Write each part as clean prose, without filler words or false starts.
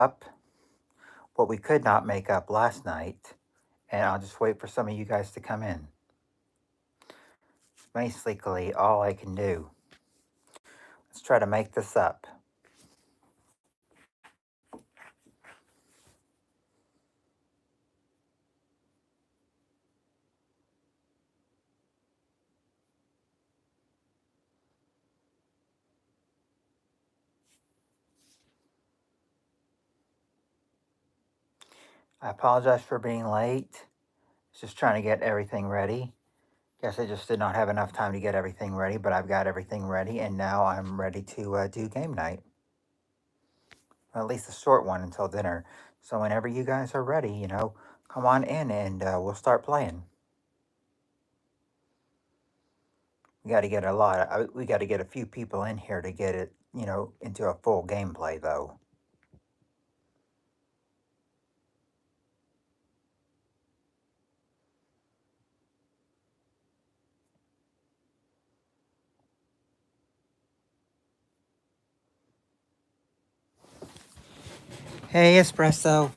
up what we could not make up last night, and I'll just wait for some of you guys to come in. It's basically all I can do. Let's try to make this up. I apologize for being late. Just trying to get everything ready. Guess I just did not have enough time to get everything ready, but I've got everything ready, and now I'm ready to do game night. At least a short one until dinner. So whenever you guys are ready, come on in and we'll start playing. We got to get we got to get a few people in here to get it, into a full gameplay though. Hey, Espresso.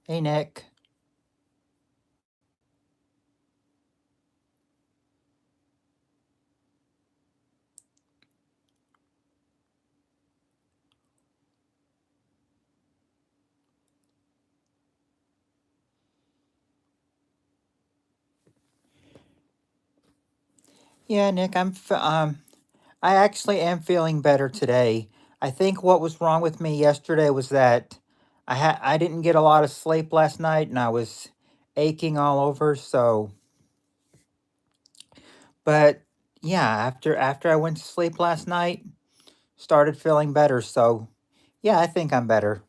Hey, Nick. Yeah, Nick, I actually am feeling better today. I think what was wrong with me yesterday was that I didn't get a lot of sleep last night and I was aching all over, so but yeah, after I went to sleep last night, started feeling better, so yeah, I think I'm better.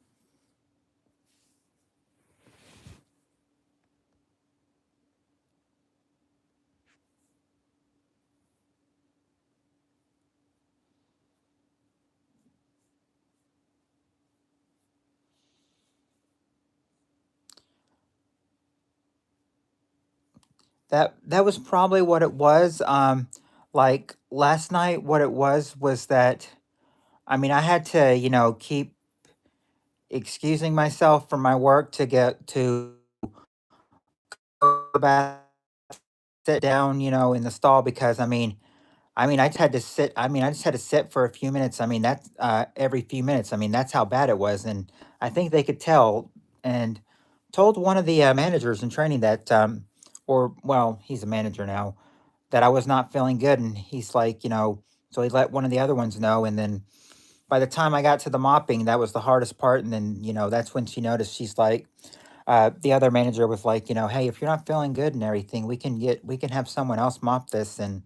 That was probably what it was. Like last night, what it was that I mean, I had to, keep excusing myself from my work to get to go to the bath, sit down, in the stall because I just had to sit. I just had to sit for a few minutes. That's every few minutes. That's how bad it was, and I think they could tell. And told one of the managers in training that, or well, he's a manager now, that I was not feeling good, and he's like, so he let one of the other ones know, and then by the time I got to the mopping, that was the hardest part, and then that's when she noticed. She's like, the other manager was like, hey, if you're not feeling good and everything, we can have someone else mop this, and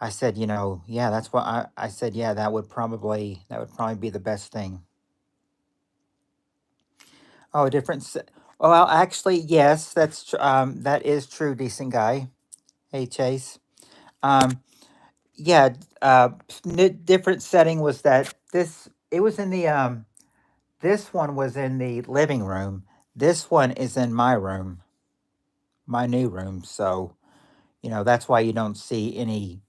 I said, yeah, that's what I said, yeah, that would probably be the best thing. Oh, a different. Oh, well, actually, yes, that is true. Decent guy. Hey, Chase. Um, yeah. Different setting was that this. It was in the This one was in the living room. This one is in my room, my new room. So that's why you don't see any.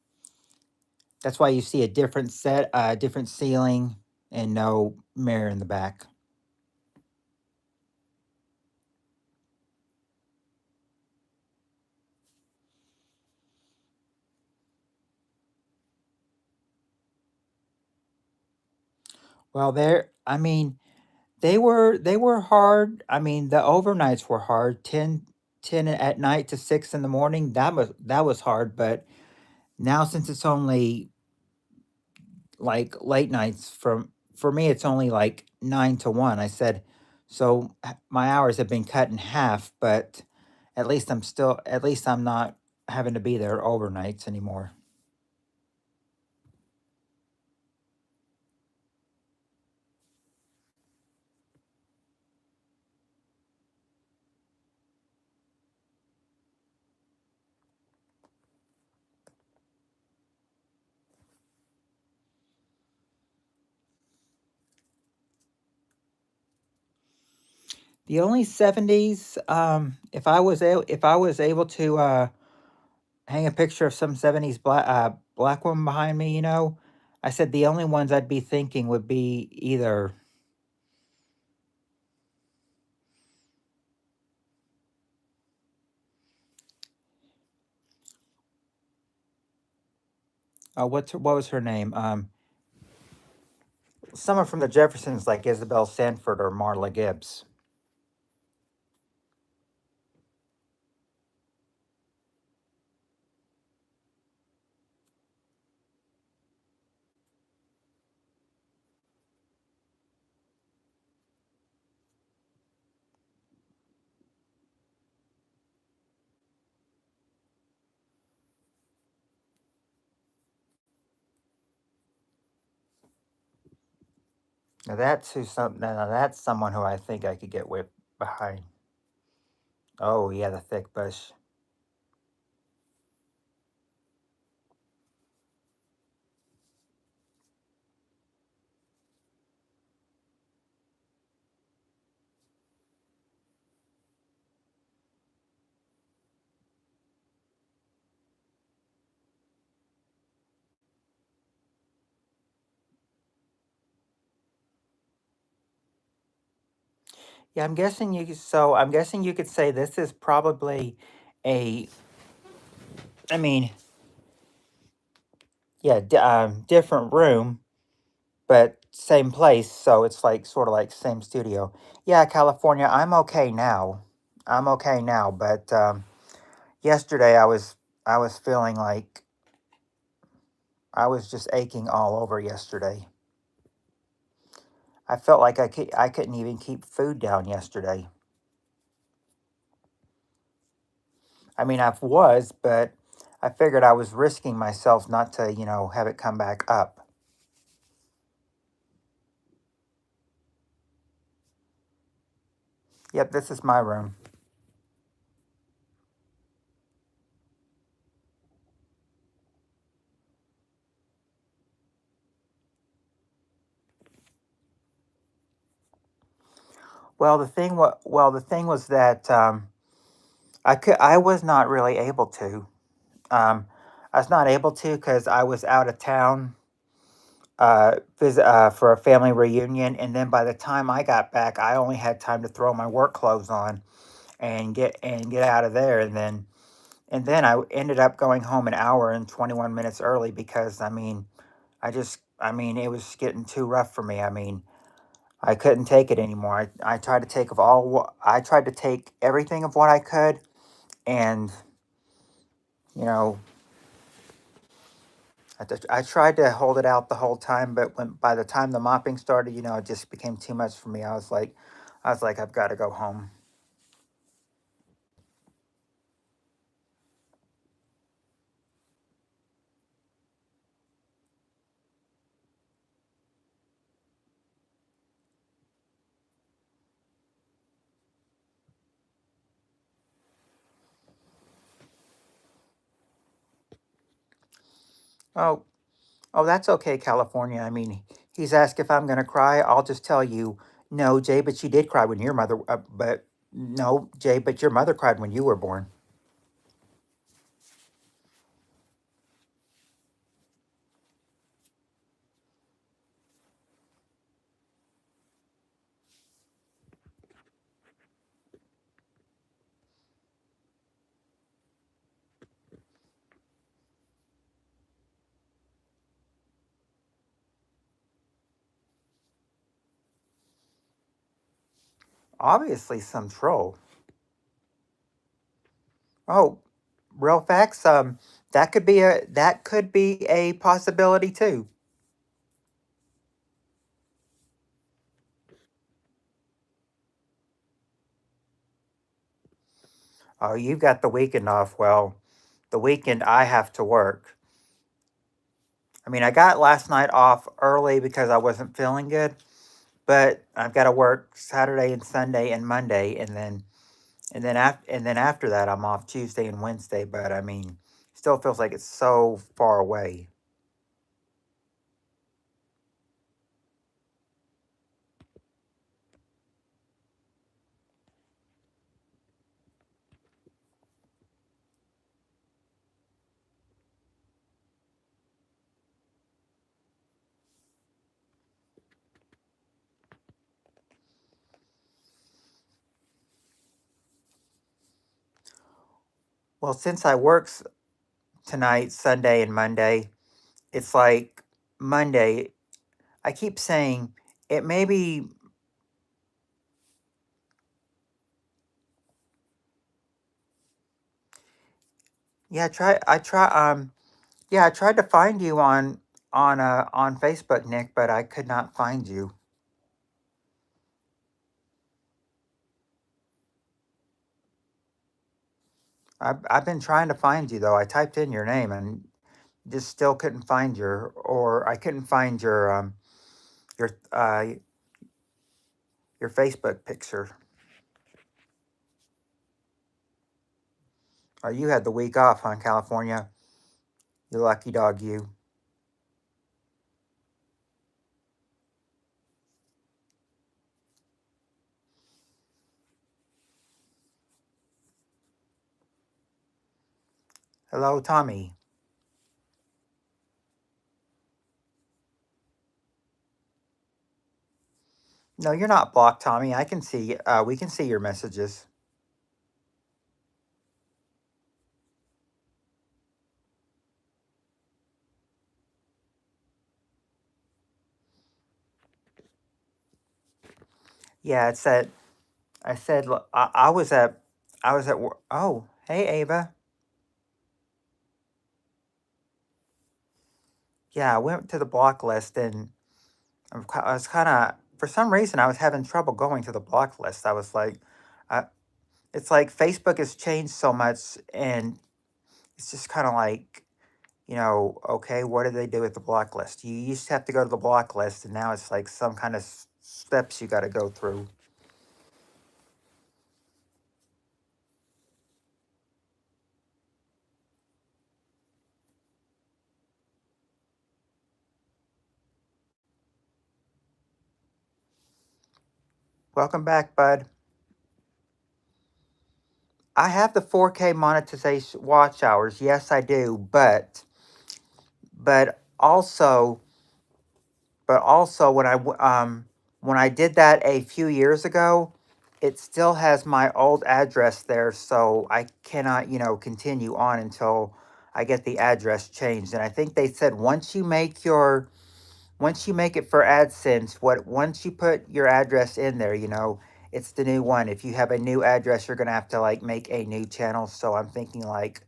That's why you see a different ceiling, and no mirror in the back. Well, they were hard. The overnights were hard. 10 at night to 6 in the morning. That was hard. But now since it's only like late nights for me, it's only like 9 to 1. I said, so my hours have been cut in half. But at least I'm not having to be there overnights anymore. The only 70s, if I was able to hang a picture of some 70s black woman behind me, you know, I said the only ones I'd be thinking would be either, what was her name? Someone from the Jeffersons, like Isabel Sanford or Marla Gibbs. Now that's someone who I think I could get with behind. Oh yeah, the thick bush. Yeah, I'm guessing you could say this is probably a, I mean, yeah, different room, but same place. So it's like sort of like same studio. Yeah, California. I'm okay now, but yesterday I was feeling like I was just aching all over yesterday. I felt like I couldn't even keep food down yesterday. I mean, I was, but I figured I was risking myself not to, you know, have it come back up. Yep, this is my room. The thing was that I was not really able to. Um, I was not able to because I was out of town for a family reunion, and then by the time I got back, I only had time to throw my work clothes on and get out of there, and then I ended up going home an hour and 21 minutes early because I mean it was getting too rough for me. I mean I couldn't take it anymore. I tried to I tried to take everything of what I could, and you know I tried to hold it out the whole time, but by the time the mopping started, you know, it just became too much for me. I was like, I've got to go home. Oh, oh, that's okay, California. I mean, he's asked if I'm going to cry. I'll just tell you, no, Jay, but you did cry when your mother, but no, Jay, but your mother cried when you were born. Obviously, some troll. Oh, real facts. That could be a possibility too. Oh, you've got the weekend off. Well, the weekend I have to work. I mean, I got last night off early because I wasn't feeling good, but I've got to work Saturday and Sunday and Monday, and then after that I'm off Tuesday and Wednesday. But I mean, still feels like it's so far away. Well, since I works tonight, Sunday, and Monday, it's like Monday. I keep saying it may be. Yeah, try. I try. Yeah, I tried to find you on Facebook, Nick, but I could not find you. I've been trying to find you though. I typed in your name and just still couldn't find or I couldn't find your your Facebook picture. Oh, you had the week off, huh, California? You lucky dog, you. Hello, Tommy. No, you're not blocked, Tommy. I can see. We can see your messages. Yeah, it said. I said. I was at. I was at work. Oh, hey, Ava. Yeah, I went to the block list and I was kind of. For some reason, I was having trouble going to the block list. I was like, uh, it's like Facebook has changed so much, and it's just kind of like, okay, what do they do with the block list? You used to have to go to the block list, and now it's like some kind of steps you got to go through. Welcome back, bud. I have the 4K monetization watch hours. Yes, I do, but also when I did that a few years ago, it still has my old address there, so I cannot, continue on until I get the address changed. And I think they said once you make it for AdSense, once you put your address in there, it's the new one. If you have a new address, you're gonna have to like make a new channel. So I'm thinking like,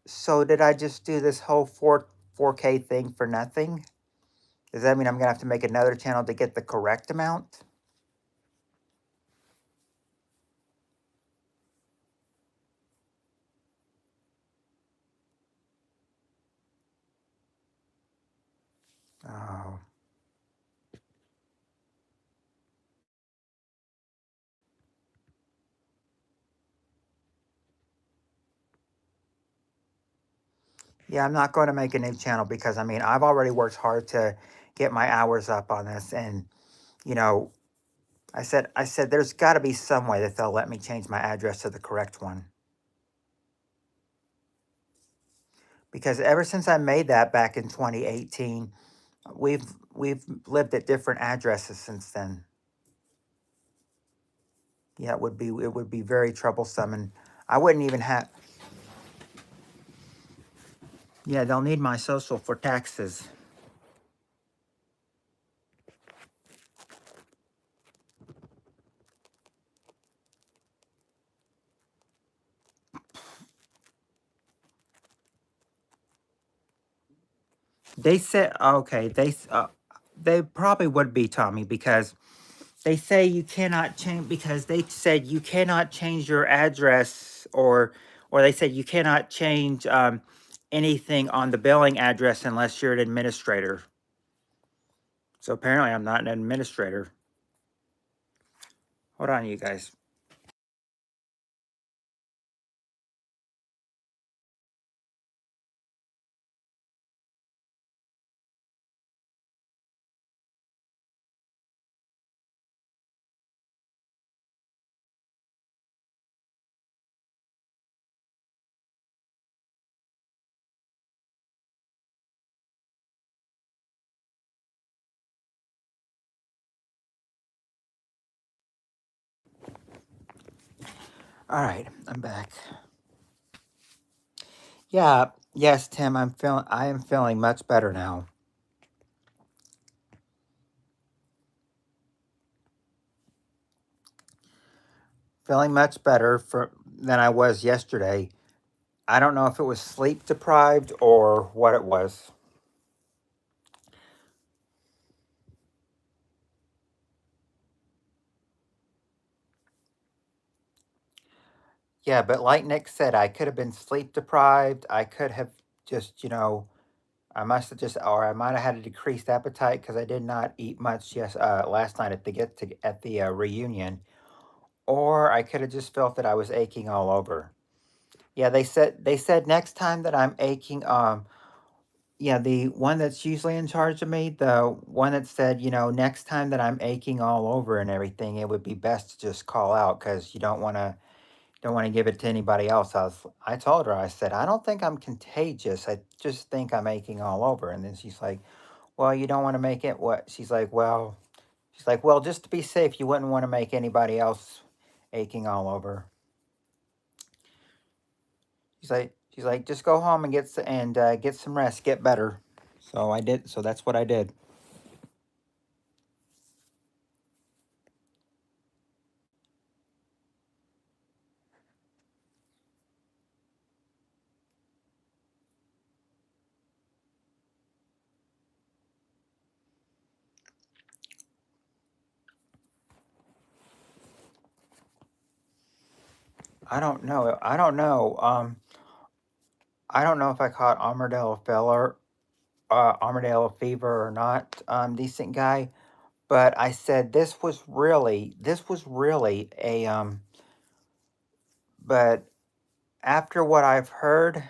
so did I just do this whole 4K thing for nothing? Does that mean I'm gonna have to make another channel to get the correct amount? Oh, yeah, I'm not going to make a new channel because I mean I've already worked hard to get my hours up on this, and you know I said there's got to be some way that they'll let me change my address to the correct one because ever since I made that back in 2018, we've we've lived at different addresses since then. Yeah, it would be very troublesome, and I wouldn't even have. Yeah, they'll need my social for taxes. They said okay. They probably would be, Tommy, because they say you cannot change because they said you cannot change your address or they said you cannot change anything on the billing address unless you're an administrator. So apparently I'm not an administrator. Hold on, you guys. All right, I'm back. Yeah, yes, Tim, I am feeling much better now. Feeling much better than I was yesterday. I don't know if it was sleep deprived or what it was. Yeah, but like Nick said, I could have been sleep deprived. I could have just, I must have just, or I might have had a decreased appetite because I did not eat much last night at the reunion, or I could have just felt that I was aching all over. Yeah, they said next time that I'm aching, yeah, the one that's usually in charge of me, the one that said, next time that I'm aching all over and everything, it would be best to just call out because you don't want to give it to anybody else. I told her, I said, I don't think I'm contagious. I just think I'm aching all over. And then she's like, well, you don't want to make it what? She's like, well, just to be safe, you wouldn't want to make anybody else aching all over. She's like, just go home and get some rest, get better. So I did. So that's what I did. I don't know. I don't know. I don't know if I caught Armadillo fever or not. Decent guy. But I said this was really a but after what I've heard,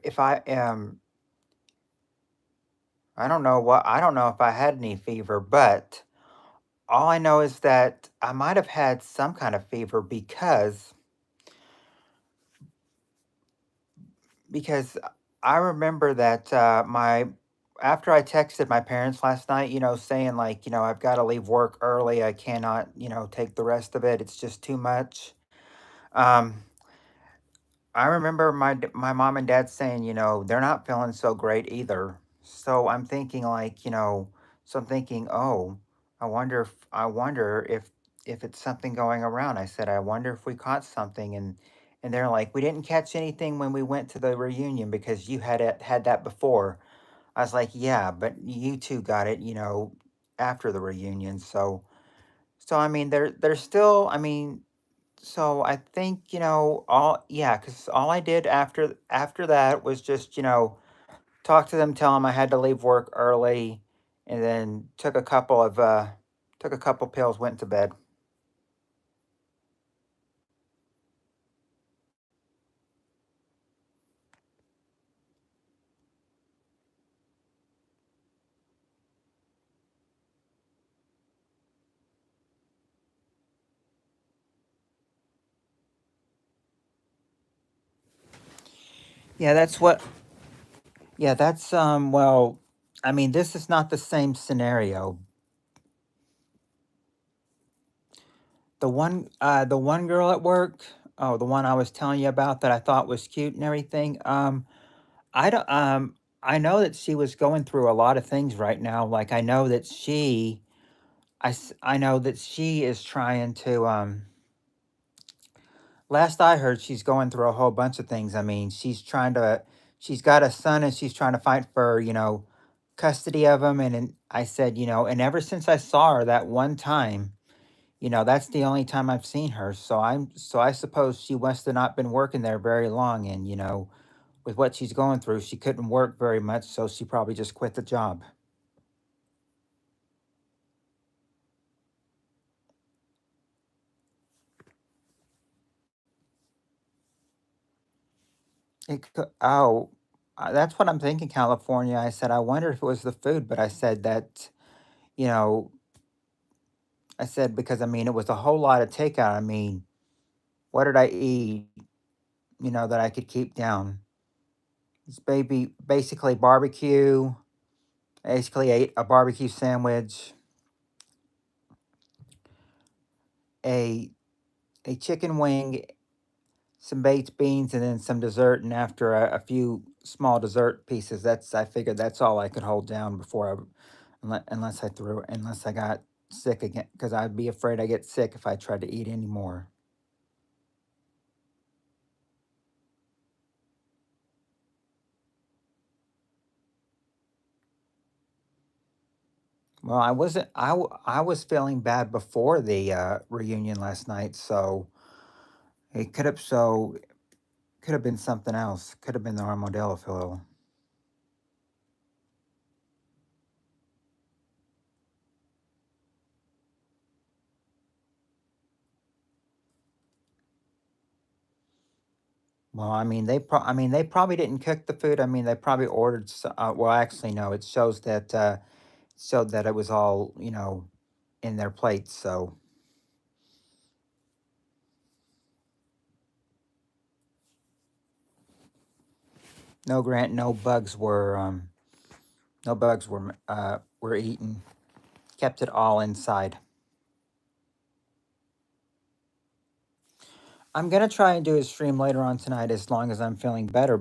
if I am, I don't know if I had any fever, but all I know is that I might have had some kind of fever because I remember that my after I texted my parents last night, saying like, I've got to leave work early. I cannot, take the rest of it. It's just too much. Um, I remember my mom and dad saying, they're not feeling so great either. So I'm thinking like, I'm thinking, oh, I wonder if it's something going around. I said, I wonder if we caught something, and they're like, we didn't catch anything when we went to the reunion because you had that before. I was like, yeah, but you two got it, after the reunion. So I mean, they're still. I mean, so I think, all yeah, because all I did after that was just, talk to them, tell them I had to leave work early, and then took a couple pills, went to bed. Yeah, that's what. Yeah, that's well, I mean, this is not the same scenario. The one girl at work, oh, the one I was telling you about that I thought was cute and everything. I don't I know that she was going through a lot of things right now. Like I know that she is trying to last I heard she's going through a whole bunch of things. I mean, she's got a son and she's trying to fight for, custody of him, and I said, and ever since I saw her that one time, that's the only time I've seen her. So I suppose she must have not been working there very long, and with what she's going through, she couldn't work very much, so she probably just quit the job. That's what I'm thinking, California. I said, I wonder if it was the food, but I said that, you know, I said because I mean it was a whole lot of takeout. I mean, what did I eat? That I could keep down. It's basically barbecue. Basically ate a barbecue sandwich, a a chicken wing, some baked beans, and then some dessert. And after a few small dessert pieces, that's I figured that's all I could hold down before unless I got sick again, because I'd be afraid I get sick if I tried to eat any more. Well, I wasn't. I was feeling bad before the reunion last night, so it could have been something else. Could have been the armadillo flu. Well, I mean, they probably didn't cook the food. I mean, they probably ordered. Well, actually, no. It shows that showed that it was all in their plates. So no, Grant, no bugs were eaten. Kept it all inside. I'm gonna try and do a stream later on tonight as long as I'm feeling better.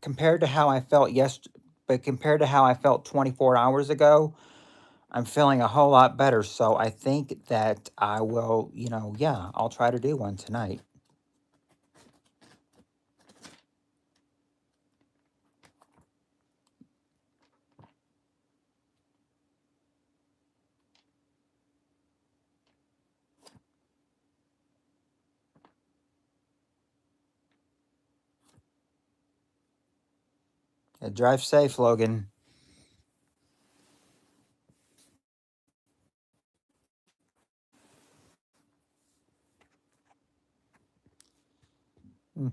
Compared to how I felt yes, but compared to how I felt 24 hours ago, I'm feeling a whole lot better. So I think that I will, yeah, I'll try to do one tonight. Drive safe, Logan. Mm.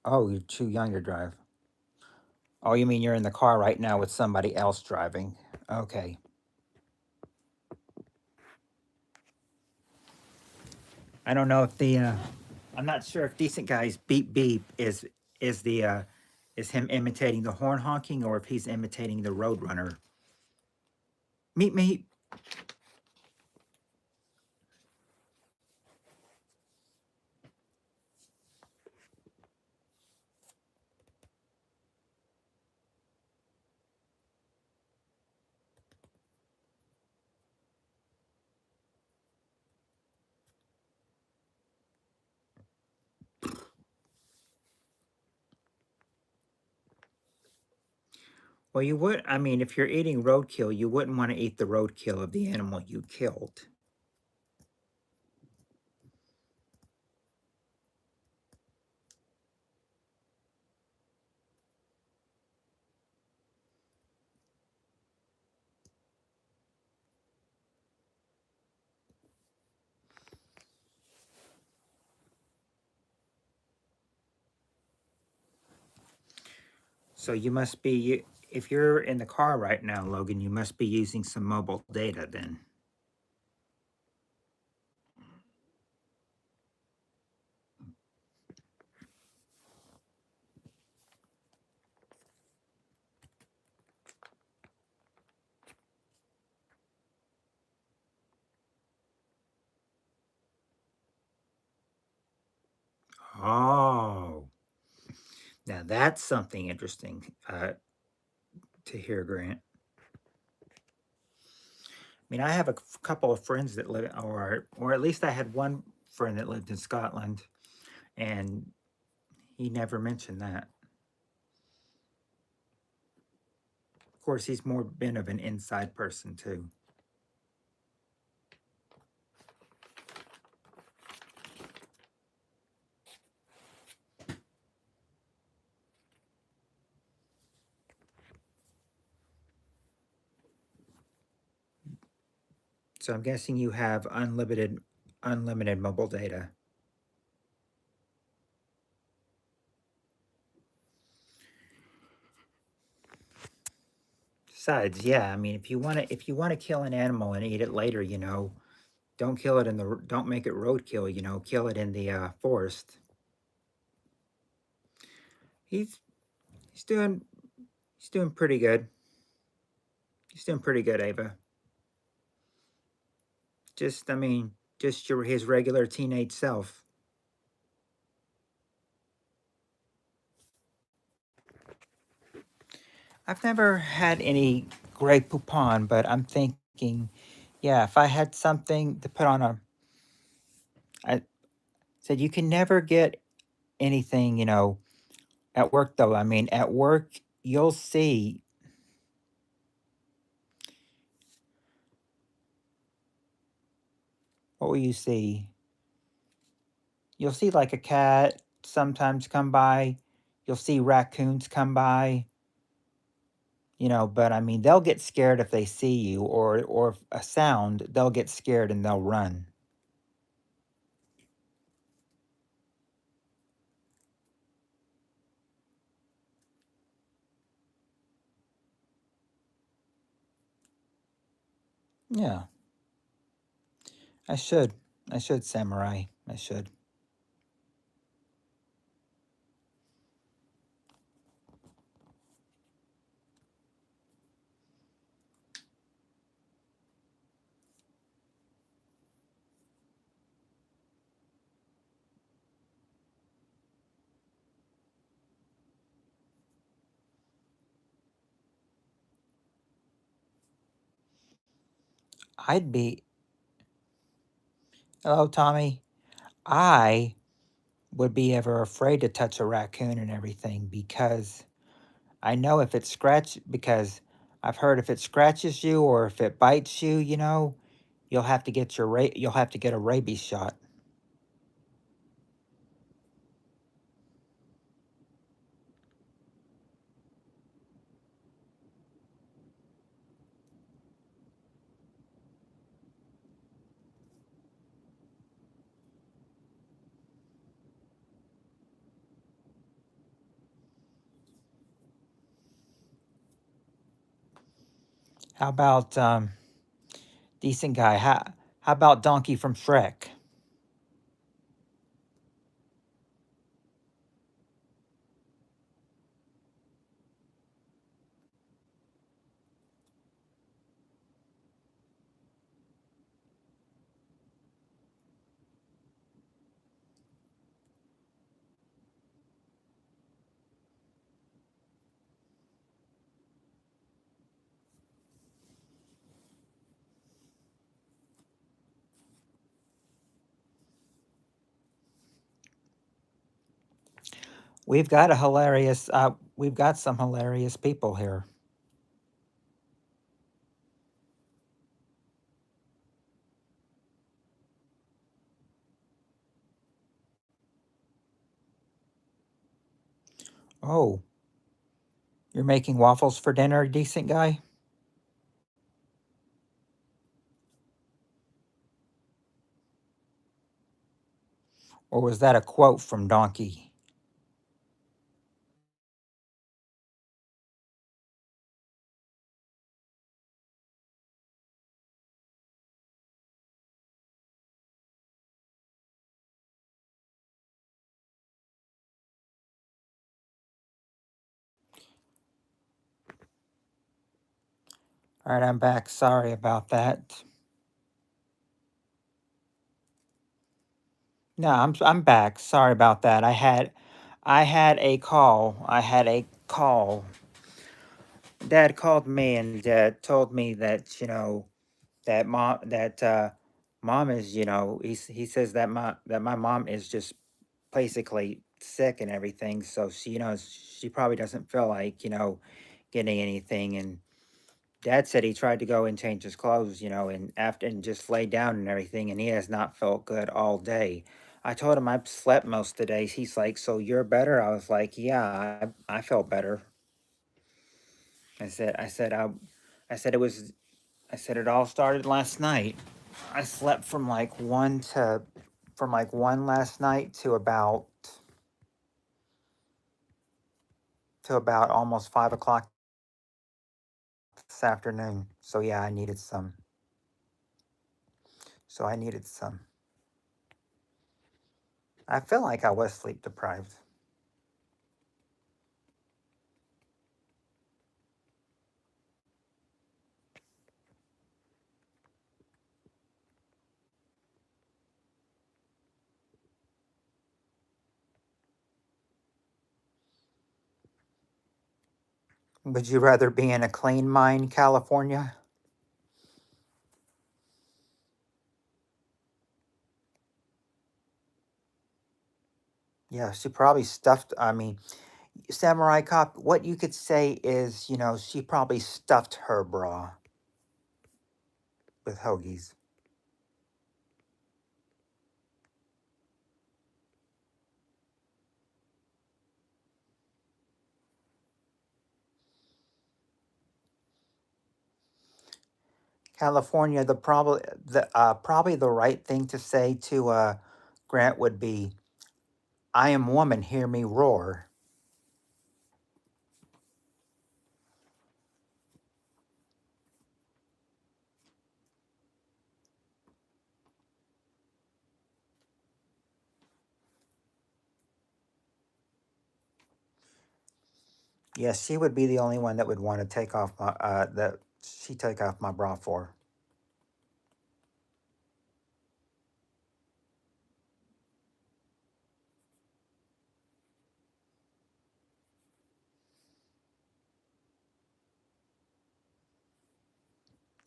Oh, you're too young to drive. Oh, you mean you're in the car right now with somebody else driving? Okay. I don't know if I'm not sure if decent guys beep beep is the is him imitating the horn honking or if he's imitating the roadrunner. Meet me. Well, you would. I mean, if you're eating roadkill, you wouldn't want to eat the roadkill of the animal you killed. So you must be. If you're in the car right now, Logan, you must be using some mobile data then. Oh, now that's something interesting to hear, Grant. I mean, I have a couple of friends that live, or at least I had one friend that lived in Scotland, and he never mentioned that. Of course, he's more been of an inside person too. So I'm guessing you have unlimited mobile data. Besides, yeah, I mean, if you want to kill an animal and eat it later, don't kill it don't make it roadkill. Kill it in the forest. He's he's doing he's doing pretty good. He's doing pretty good, Ava. Just, I mean, just your his regular teenage self. I've never had any Grey Poupon, but I'm thinking, yeah, if I had something to put on a, I said you can never get anything, at work though. I mean, at work you'll see, what will you see? You'll see like a cat sometimes come by. You'll see raccoons come by, but I mean, they'll get scared if they see you or if a sound, they'll get scared and they'll run. Yeah, I should. I should, samurai. I should. I'd be Hello, Tommy. I would be ever afraid to touch a raccoon and everything because I know if it because I've heard if it scratches you or if it bites you, you'll have to get a rabies shot. How about decent guy? How about Donkey from Shrek? We've got some hilarious people here. Oh, you're making waffles for dinner, decent guy? Or was that a quote from Donkey? All right, I'm back. Sorry about that. No, I'm back. Sorry about that. I had a call. I had a call. Dad called me and told me that mom is he says that my mom is just basically sick and everything. So she probably doesn't feel like getting anything. And Dad said he tried to go and change his clothes, and just lay down and everything, and he has not felt good all day. I told him I've slept most of the days. He's like, "So you're better?" I was like, "Yeah, I felt better." I said, I said, I said it was, I said it all started last night. I slept from like one last night to about almost 5 o'clock this afternoon. So yeah, I needed some. So I needed some. I feel like I was sleep deprived. Would you rather be in a clean mine, California? Yeah, she probably stuffed. I mean, Samurai Cop, what you could say is, she probably stuffed her bra with hoagies. California, probably the right thing to say to Grant would be, "I am woman, hear me roar." Yes, she would be the only one that would want to take off my that she take off my bra for.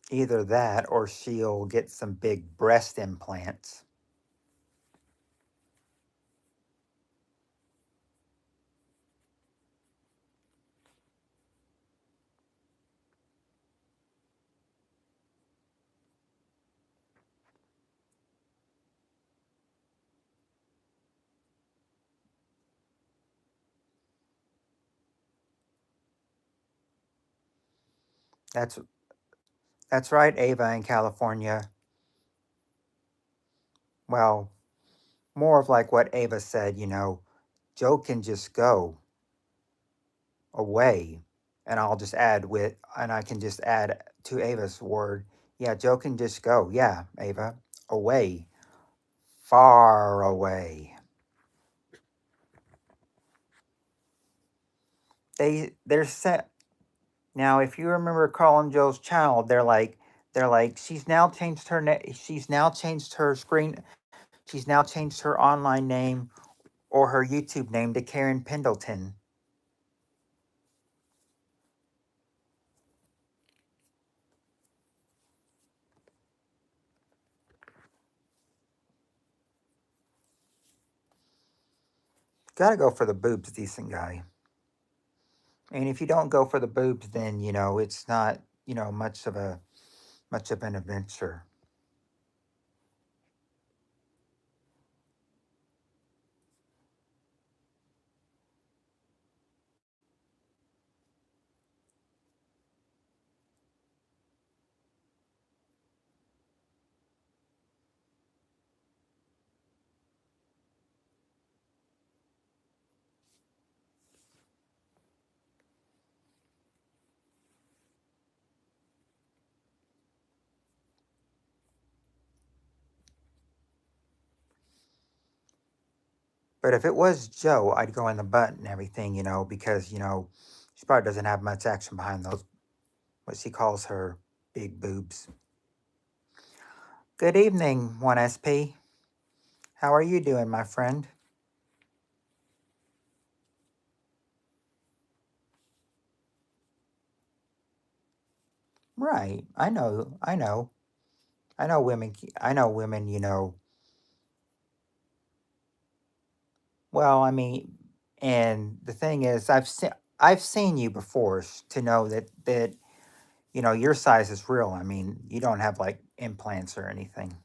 Either that or she'll get some big breast implants. That's that's right, Ava in California. Well, more of like what Ava said, Joe can just go away. And I can just add to Ava's word, yeah, Joe can just go. Yeah, Ava, away, far away. They're set now. If you remember calling Joe's child, they're like she's now changed her screen. She's now changed her online name or her YouTube name to Karen Pendleton. Gotta go for the boobs, decent guy. And if you don't go for the boobs, then it's not much of an adventure. But if it was Joe, I'd go in the butt and everything, because she probably doesn't have much action behind those what she calls her big boobs. Good evening, 1SP. How are you doing, my friend? Right. I know. I know. I know women. I know women. Well, I mean, and the thing is, I've seen you before to know that your size is real. I mean, you don't have like implants or anything.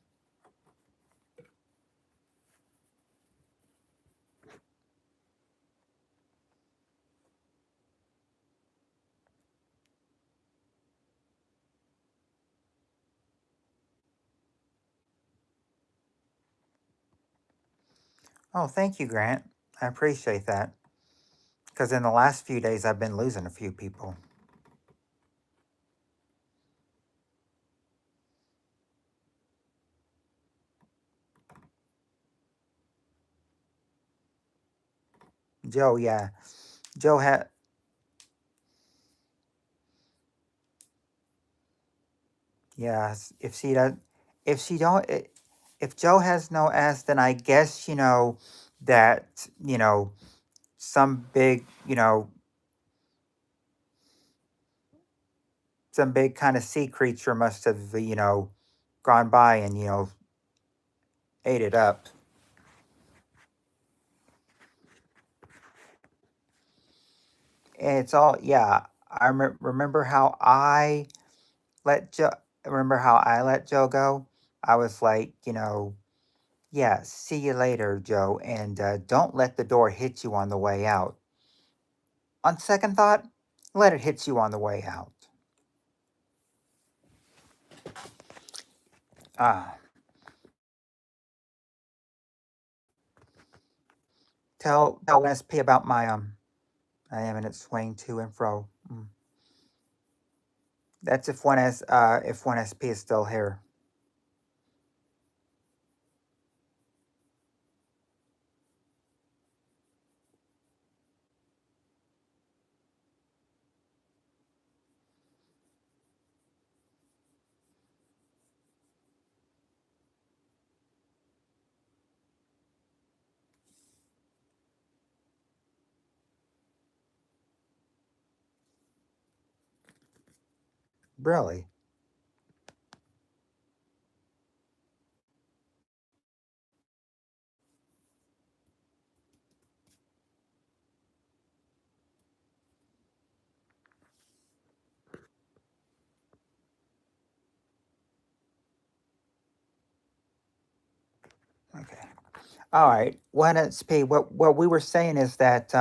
Oh, thank you, Grant. I appreciate that. Because in the last few days, I've been losing a few people. Joe, yeah, Joe had, yeah. If she does, if she don't, if Joe has no ass, then I guess that some big some big kind of sea creature must have, gone by and, ate it up. And it's all, yeah. Remember how let Joe, remember how I let Joe go? I was like, yeah, see you later, Joe, and don't let the door hit you on the way out. On second thought, let it hit you on the way out. Ah, tell SP about my I am in it swaying to and fro. That's if one SP is still here. Really? Okay. All right. What SP? What we were saying is that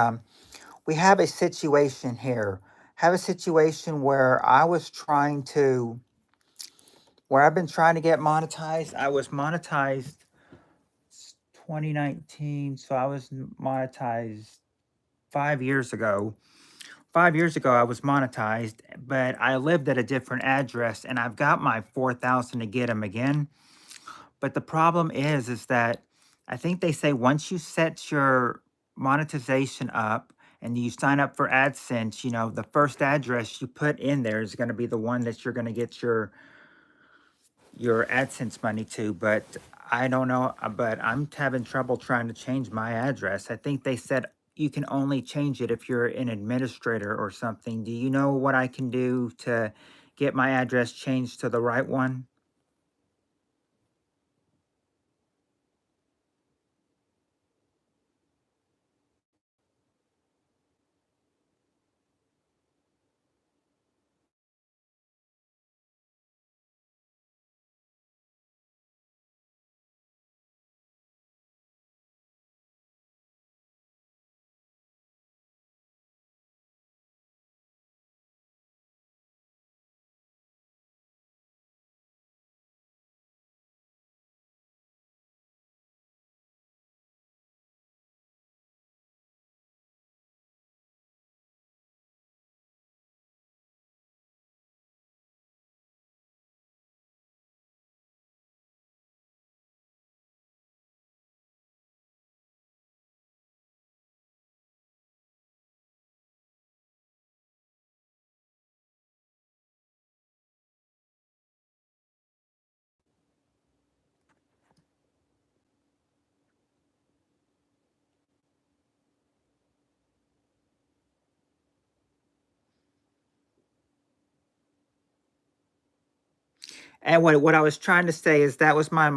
we have a situation here. Have a situation where I've been trying to get monetized. I was monetized 2019, so I was monetized 5 years ago. 5 years ago, I was monetized, but I lived at a different address, and I've got my 4,000 to get them again. But the problem is that I think they say once you set your monetization up and you sign up for AdSense, the first address you put in there is going to be the one that you're going to get your AdSense money to. But I don't know, but I'm having trouble trying to change my address. I think they said you can only change it if you're an administrator or something. Do you know what I can do to get my address changed to the right one? And what I was trying to say is that was my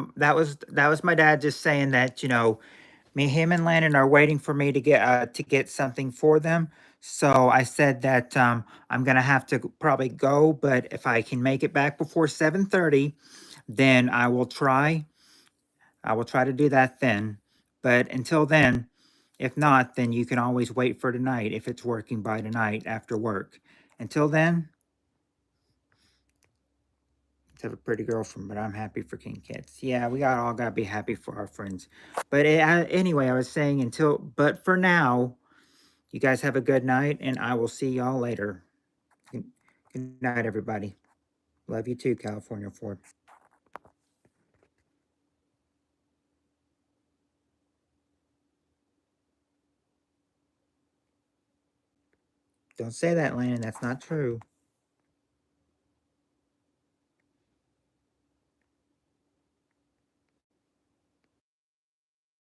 dad just saying that him and Landon are waiting for me to get something for them. So I said that I'm gonna have to probably go, but if I can make it back before 7:30, then I will try. I will try to do that then. But until then, if not, then you can always wait for tonight if it's working by tonight after work. Until then, let's have a pretty girlfriend, but I'm happy for King Kids. Yeah, we all gotta be happy for our friends. But anyway, I was saying but for now, you guys have a good night, and I will see y'all later. Good, good night, everybody. Love you too, California Ford. Don't say that, Landon. That's not true.